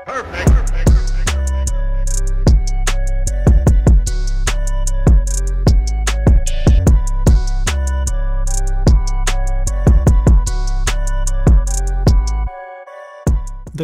The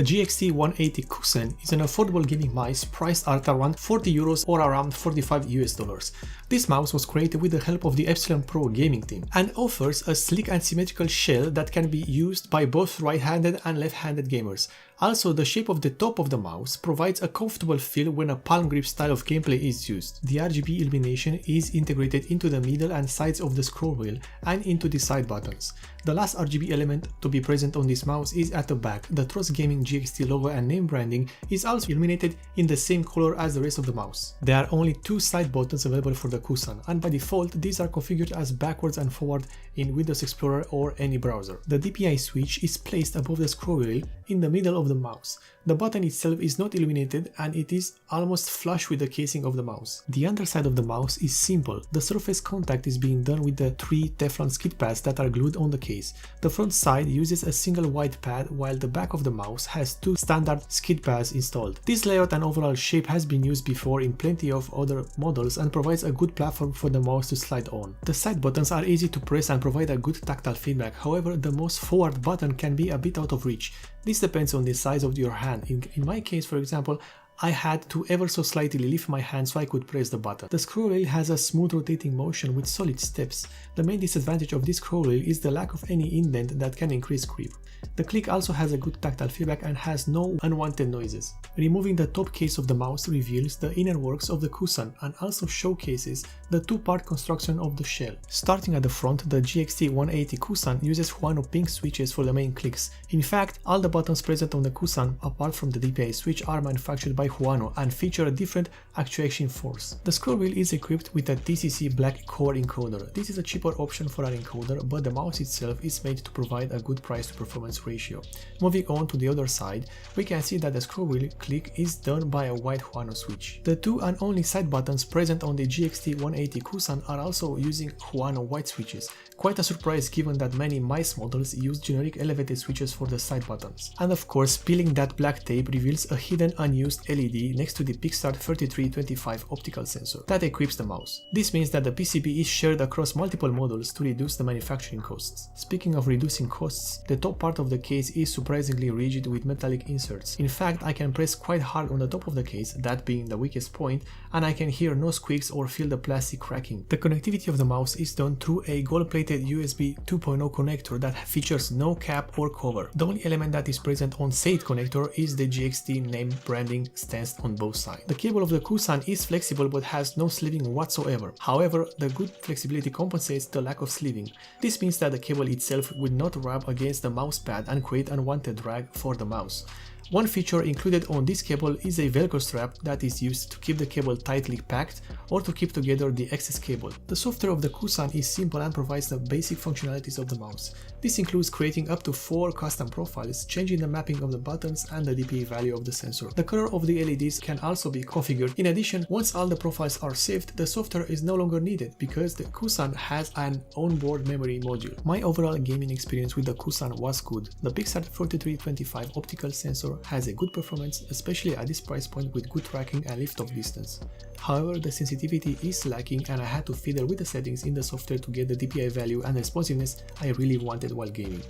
GXT 180 Kusan is an affordable gaming mouse priced at around €40 or around $45 US. This mouse was created with the help of the Epsilon Pro gaming team and offers a sleek and symmetrical shell that can be used by both right-handed and left-handed gamers. Also, the shape of the top of the mouse provides a comfortable feel when a palm grip style of gameplay is used. The RGB illumination is integrated into the middle and sides of the scroll wheel and into the side buttons. The last RGB element to be present on this mouse is at the back. The Trust Gaming GXT logo and name branding is also illuminated in the same color as the rest of the mouse. There are only two side buttons available for the Kusan, and by default these are configured as backwards and forward in Windows Explorer or any browser. The DPI switch is placed above the scroll wheel in the middle of the mouse. The button itself is not illuminated and it is almost flush with the casing of the mouse. The underside of the mouse is simple. The surface contact is being done with the 3 Teflon skid pads that are glued on the case. The front side uses a single white pad while the back of the mouse has 2 standard skid pads installed. This layout and overall shape has been used before in plenty of other models and provides a good platform for the mouse to slide on. The side buttons are easy to press and provide a good tactile feedback. However, the most forward button can be a bit out of reach. This depends on the size of your hand. In my case, for example, I had to ever so slightly lift my hand so I could press the button. The scroll wheel has a smooth rotating motion with solid steps. The main disadvantage of this scroll wheel is the lack of any indent that can increase grip. The click also has a good tactile feedback and has no unwanted noises. Removing the top case of the mouse reveals the inner works of the Kusan and also showcases the two-part construction of the shell. Starting at the front, the GXT 180 Kusan uses Huano pink switches for the main clicks. In fact, all the buttons present on the Kusan, apart from the DPI switch, are manufactured by Huano and feature a different actuation force. The scroll wheel is equipped with a TCC black core encoder. This is a cheaper option for an encoder, but the mouse itself is made to provide a good price to performance ratio. Moving on to the other side, we can see that the scroll wheel click is done by a white Huano switch. The two and only side buttons present on the GXT 180 Kusan are also using Huano white switches. Quite a surprise given that many mice models use generic elevated switches for the side buttons. And of course, peeling that black tape reveals a hidden unused LED next to the PixArt 3325 optical sensor that equips the mouse. This means that the PCB is shared across multiple models to reduce the manufacturing costs. Speaking of reducing costs, the top part of the case is surprisingly rigid with metallic inserts. In fact, I can press quite hard on the top of the case, that being the weakest point, and I can hear no squeaks or feel the plastic cracking. The connectivity of the mouse is done through a gold-plated USB 2.0 connector that features no cap or cover. The only element that is present on said connector is the GXT name branding stanced on both sides. The cable of the Kusan is flexible but has no sleeving whatsoever. However, the good flexibility compensates the lack of sleeving. This means that the cable itself will not rub against the mouse pad and create unwanted drag for the mouse. One feature included on this cable is a Velcro strap that is used to keep the cable tightly packed or to keep together the excess cable. The software of the Kusan is simple and provides the basic functionalities of the mouse. This includes creating up to 4 custom profiles, changing the mapping of the buttons and the DPI value of the sensor. The color of the LEDs can also be configured. In addition, once all the profiles are saved, the software is no longer needed because the Kusan has an onboard memory module. My overall gaming experience with the Kusan was good. The PixArt 4325 optical sensor has a good performance, especially at this price point with good tracking and lift-off distance. However, the sensitivity is lacking and I had to fiddle with the settings in the software to get the DPI value and responsiveness I really wanted while gaming.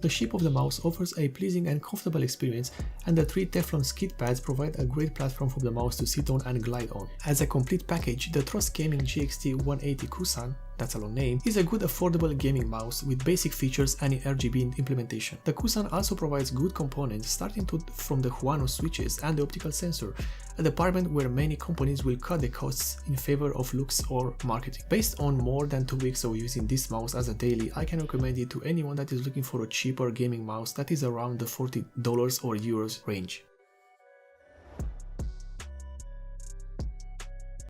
The shape of the mouse offers a pleasing and comfortable experience, and the 3 Teflon skid pads provide a great platform for the mouse to sit on and glide on. As a complete package, the Trust Gaming GXT 180 Kusan, that's a long name, is a good affordable gaming mouse with basic features and RGB implementation. The Kusan also provides good components starting from the Huano switches and the optical sensor, a department where many companies will cut the costs in favor of looks or marketing. Based on more than 2 weeks of using this mouse as a daily, I can recommend it to anyone that is looking for a cheaper gaming mouse that is around the $40 or euros range.